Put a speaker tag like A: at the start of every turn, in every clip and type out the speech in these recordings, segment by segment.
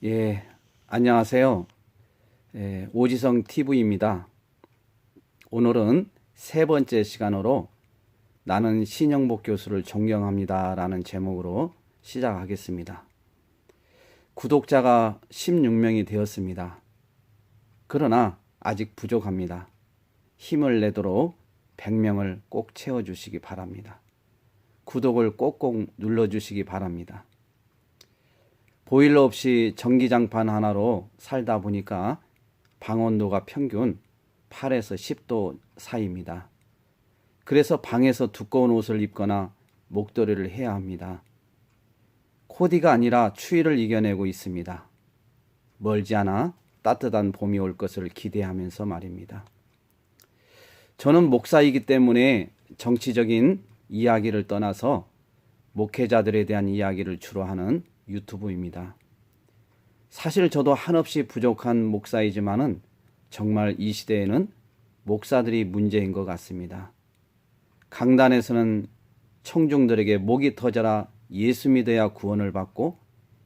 A: 예, 안녕하세요. 오지성 TV입니다. 오늘은 세 번째 시간으로 나는 신영복 교수를 존경합니다 라는 제목으로 시작하겠습니다. 구독자가 16명이 되었습니다. 그러나 아직 부족합니다. 힘을 내도록 100명을 꼭 채워주시기 바랍니다. 구독을 꼭꼭 눌러주시기 바랍니다. 보일러 없이 전기장판 하나로 살다 보니까 방온도가 평균 8에서 10도 사이입니다. 그래서 방에서 두꺼운 옷을 입거나 목도리를 해야 합니다. 코디가 아니라 추위를 이겨내고 있습니다. 멀지 않아 따뜻한 봄이 올 것을 기대하면서 말입니다. 저는 목사이기 때문에 정치적인 이야기를 떠나서 목회자들에 대한 이야기를 주로 하는 유튜브입니다. 사실 저도 한없이 부족한 목사이지만은 정말 이 시대에는 목사들이 문제인 것 같습니다. 강단에서는 청중들에게 목이 터져라 예수 믿어야 구원을 받고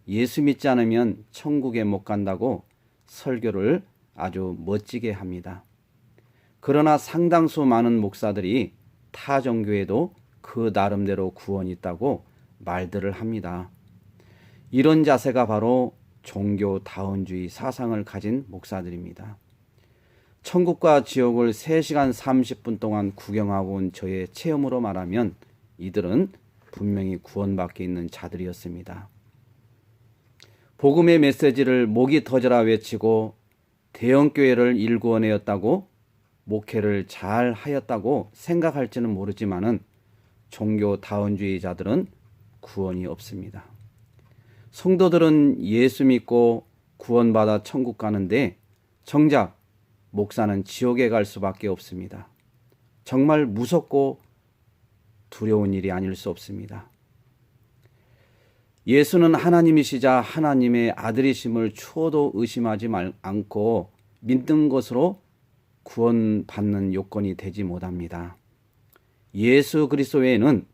A: 예수 믿지 않으면 천국에 못 간다고 설교를 아주 멋지게 합니다. 그러나 상당수 많은 목사들이 타 종교에도 그 나름대로 구원이 있다고 말들을 합니다. 이런 자세가 바로 종교다원주의 사상을 가진 목사들입니다. 천국과 지옥을 3시간 30분 동안 구경하고 온 저의 체험으로 말하면 이들은 분명히 구원받게 있는 자들이었습니다. 복음의 메시지를 목이 터져라 외치고 대형교회를 일구어내었다고 목회를 잘 하였다고 생각할지는 모르지만은 종교다원주의자들은 구원이 없습니다. 성도들은 예수 믿고 구원받아 천국 가는데 정작 목사는 지옥에 갈 수밖에 없습니다. 정말 무섭고 두려운 일이 아닐 수 없습니다. 예수는 하나님이시자 하나님의 아들이심을 추호도 의심하지 않고 믿는 것으로 구원받는 요건이 되지 못합니다. 예수 그리스도 외에는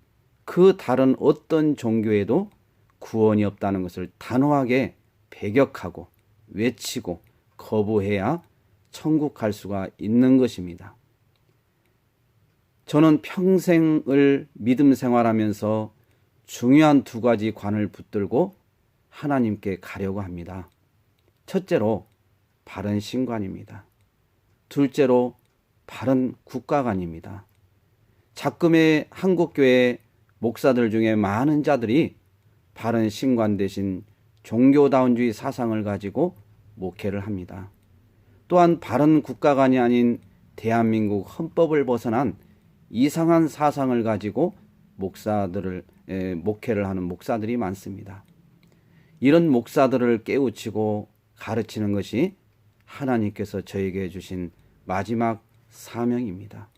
A: 그 다른 어떤 종교에도 구원이 없다는 것을 단호하게 배격하고 외치고 거부해야 천국 갈 수가 있는 것입니다. 저는 평생을 믿음 생활하면서 중요한 2가지 관을 붙들고 하나님께 가려고 합니다. 첫째로 바른 신관입니다. 둘째로 바른 국가관입니다. 작금의 한국교회 목사들 중에 많은 자들이 바른 신관 대신 종교다원주의 사상을 가지고 목회를 합니다. 또한 바른 국가관이 아닌 대한민국 헌법을 벗어난 이상한 사상을 가지고 목회를 하는 목사들이 많습니다. 이런 목사들을 깨우치고 가르치는 것이 하나님께서 저에게 주신 마지막 사명입니다.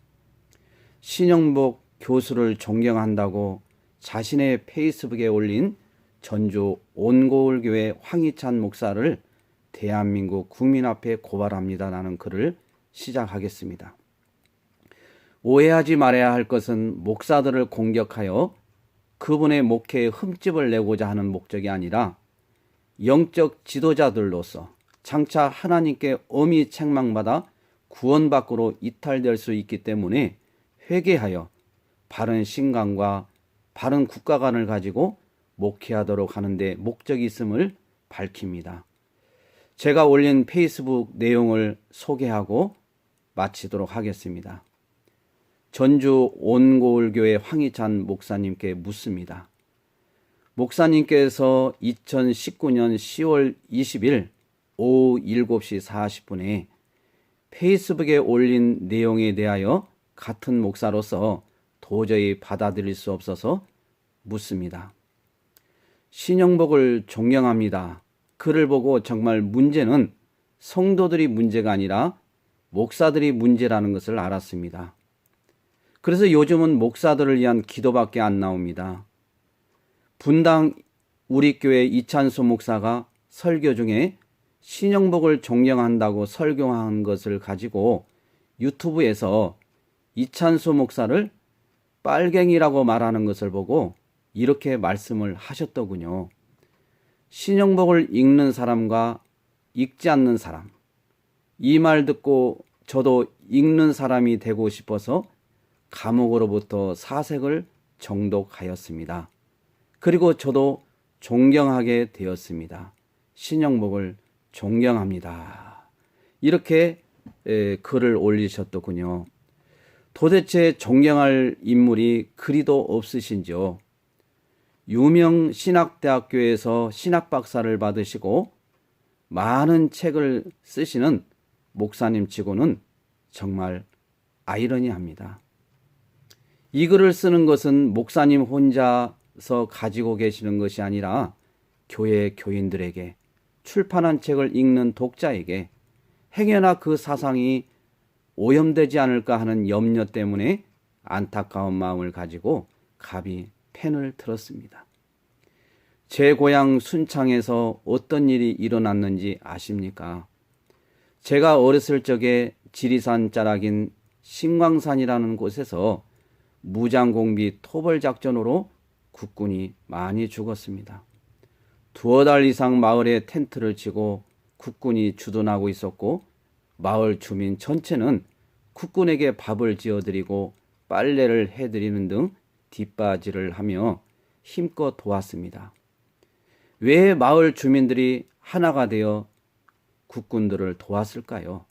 A: 신영복 교수를 존경한다고 자신의 페이스북에 올린 전주 온고울교회 황희찬 목사를 대한민국 국민 앞에 고발합니다라는 글을 시작하겠습니다. 오해하지 말아야 할 것은 목사들을 공격하여 그분의 목회에 흠집을 내고자 하는 목적이 아니라 영적 지도자들로서 장차 하나님께 엄히 책망받아 구원 밖으로 이탈될 수 있기 때문에 회개하여 바른 신강과 바른 국가관을 가지고 목회하도록 하는데 목적이 있음을 밝힙니다. 제가 올린 페이스북 내용을 소개하고 마치도록 하겠습니다. 전주 온고울교회 황희찬 목사님께 묻습니다. 목사님께서 2019년 10월 20일 오후 7시 40분에 페이스북에 올린 내용에 대하여 같은 목사로서 도저히 받아들일 수 없어서 묻습니다. 신영복을 존경합니다. 글을 보고 정말 문제는 성도들이 문제가 아니라 목사들이 문제라는 것을 알았습니다. 그래서 요즘은 목사들을 위한 기도밖에 안 나옵니다. 분당 우리교회 이찬수 목사가 설교 중에 신영복을 존경한다고 설교한 것을 가지고 유튜브에서 이찬수 목사를 빨갱이라고 말하는 것을 보고 이렇게 말씀을 하셨더군요. 신영복을 읽는 사람과 읽지 않는 사람, 이 말 듣고 저도 읽는 사람이 되고 싶어서 감옥으로부터 사색을 정독하였습니다. 그리고 저도 존경하게 되었습니다. 신영복을 존경합니다. 이렇게 글을 올리셨더군요. 도대체 존경할 인물이 그리도 없으신지요? 유명 신학대학교에서 신학박사를 받으시고 많은 책을 쓰시는 목사님 치고는 정말 아이러니합니다. 이 글을 쓰는 것은 목사님 혼자서 가지고 계시는 것이 아니라 교회 교인들에게, 출판한 책을 읽는 독자에게 행여나 그 사상이 오염되지 않을까 하는 염려 때문에 안타까운 마음을 가지고 갑이 펜을 들었습니다. 제 고향 순창에서 어떤 일이 일어났는지 아십니까? 제가 어렸을 적에 지리산 자락인 신광산이라는 곳에서 무장공비 토벌작전으로 국군이 많이 죽었습니다. 두어 달 이상 마을에 텐트를 치고 국군이 주둔하고 있었고, 마을 주민 전체는 국군에게 밥을 지어드리고 빨래를 해드리는 등 뒷바지를 하며 힘껏 도왔습니다. 왜 마을 주민들이 하나가 되어 국군들을 도왔을까요?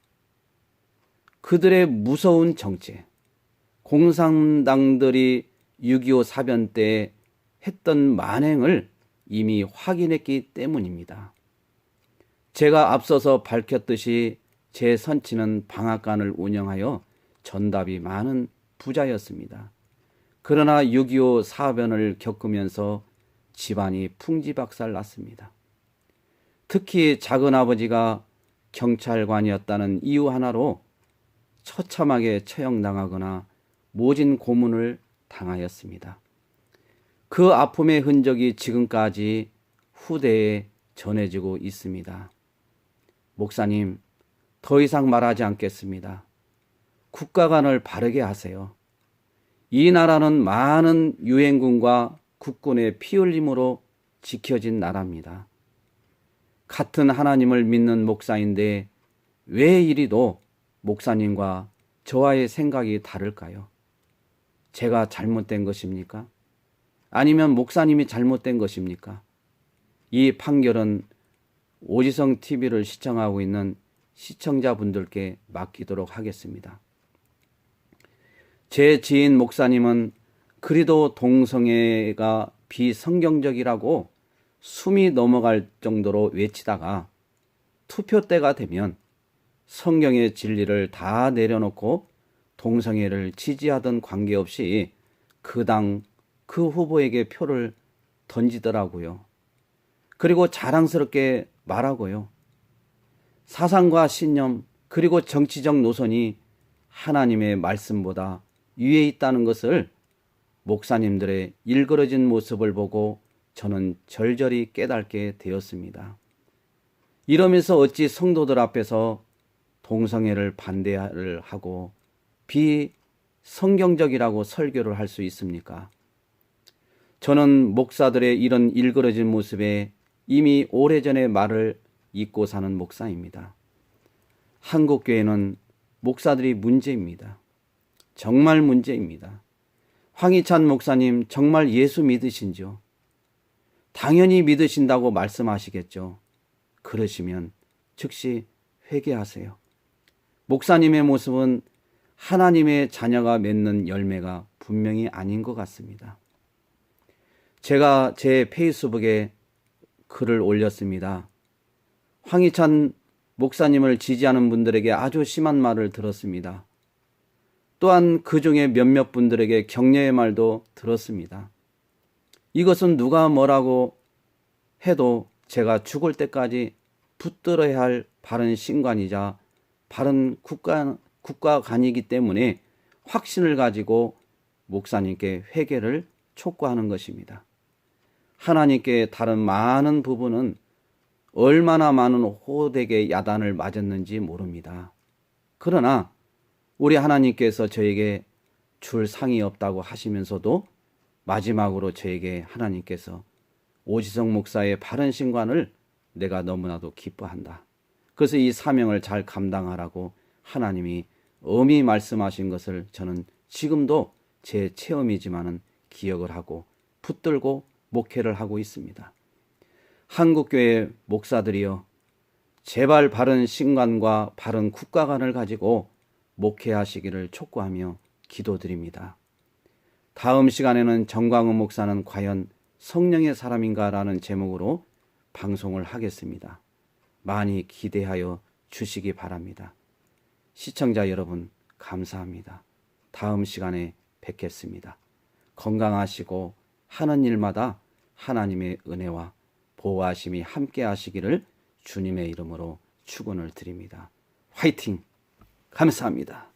A: 그들의 무서운 정체, 공산당들이 6.25 사변 때 했던 만행을 이미 확인했기 때문입니다. 제가 앞서서 밝혔듯이 제 선친은 방앗간을 운영하여 전답이 많은 부자였습니다. 그러나 6.25 사변을 겪으면서 집안이 풍지박살 났습니다. 특히 작은아버지가 경찰관이었다는 이유 하나로 처참하게 처형당하거나 모진 고문을 당하였습니다. 그 아픔의 흔적이 지금까지 후대에 전해지고 있습니다. 목사님, 더 이상 말하지 않겠습니다. 국가관을 바르게 하세요. 이 나라는 많은 유엔군과 국군의 피 흘림으로 지켜진 나라입니다. 같은 하나님을 믿는 목사인데 왜 이리도 목사님과 저와의 생각이 다를까요? 제가 잘못된 것입니까? 아니면 목사님이 잘못된 것입니까? 이 판결은 오지성 TV를 시청하고 있는 시청자분들께 맡기도록 하겠습니다. 제 지인 목사님은 그리도 동성애가 비성경적이라고 숨이 넘어갈 정도로 외치다가 투표 때가 되면 성경의 진리를 다 내려놓고 동성애를 지지하던 관계없이 그 당 그 후보에게 표를 던지더라고요. 그리고 자랑스럽게 말하고요. 사상과 신념 그리고 정치적 노선이 하나님의 말씀보다 위에 있다는 것을 목사님들의 일그러진 모습을 보고 저는 절절히 깨닫게 되었습니다. 이러면서 어찌 성도들 앞에서 동성애를 반대를 하고 비성경적이라고 설교를 할 수 있습니까? 저는 목사들의 이런 일그러진 모습에 이미 오래전에 말을 잊고 사는 목사입니다. 한국교회는 목사들이 문제입니다. 정말 문제입니다. 황희찬 목사님 정말 예수 믿으신지요? 당연히 믿으신다고 말씀하시겠죠. 그러시면 즉시 회개하세요. 목사님의 모습은 하나님의 자녀가 맺는 열매가 분명히 아닌 것 같습니다. 제가 제 페이스북에 글을 올렸습니다. 황희찬 목사님을 지지하는 분들에게 아주 심한 말을 들었습니다. 또한 그 중에 몇몇 분들에게 격려의 말도 들었습니다. 이것은 누가 뭐라고 해도 제가 죽을 때까지 붙들어야 할 바른 신관이자 바른 국가관이기 때문에 확신을 가지고 목사님께 회개를 촉구하는 것입니다. 하나님께 다른 많은 부분은 얼마나 많은 호되게 야단을 맞았는지 모릅니다. 그러나 우리 하나님께서 저에게 줄 상이 없다고 하시면서도 마지막으로 저에게 하나님께서 오지성 목사의 바른 신관을 내가 너무나도 기뻐한다. 그래서 이 사명을 잘 감당하라고 하나님이 엄히 말씀하신 것을 저는 지금도 제 체험이지만은 기억을 하고 붙들고 목회를 하고 있습니다. 한국교회 목사들이여, 제발 바른 신관과 바른 국가관을 가지고 목회하시기를 촉구하며 기도드립니다. 다음 시간에는 정광훈 목사는 과연 성령의 사람인가 라는 제목으로 방송을 하겠습니다. 많이 기대하여 주시기 바랍니다. 시청자 여러분, 감사합니다. 다음 시간에 뵙겠습니다. 건강하시고 하는 일마다 하나님의 은혜와 보호하심이 함께 하시기를 주님의 이름으로 축원을 드립니다. 화이팅! 감사합니다.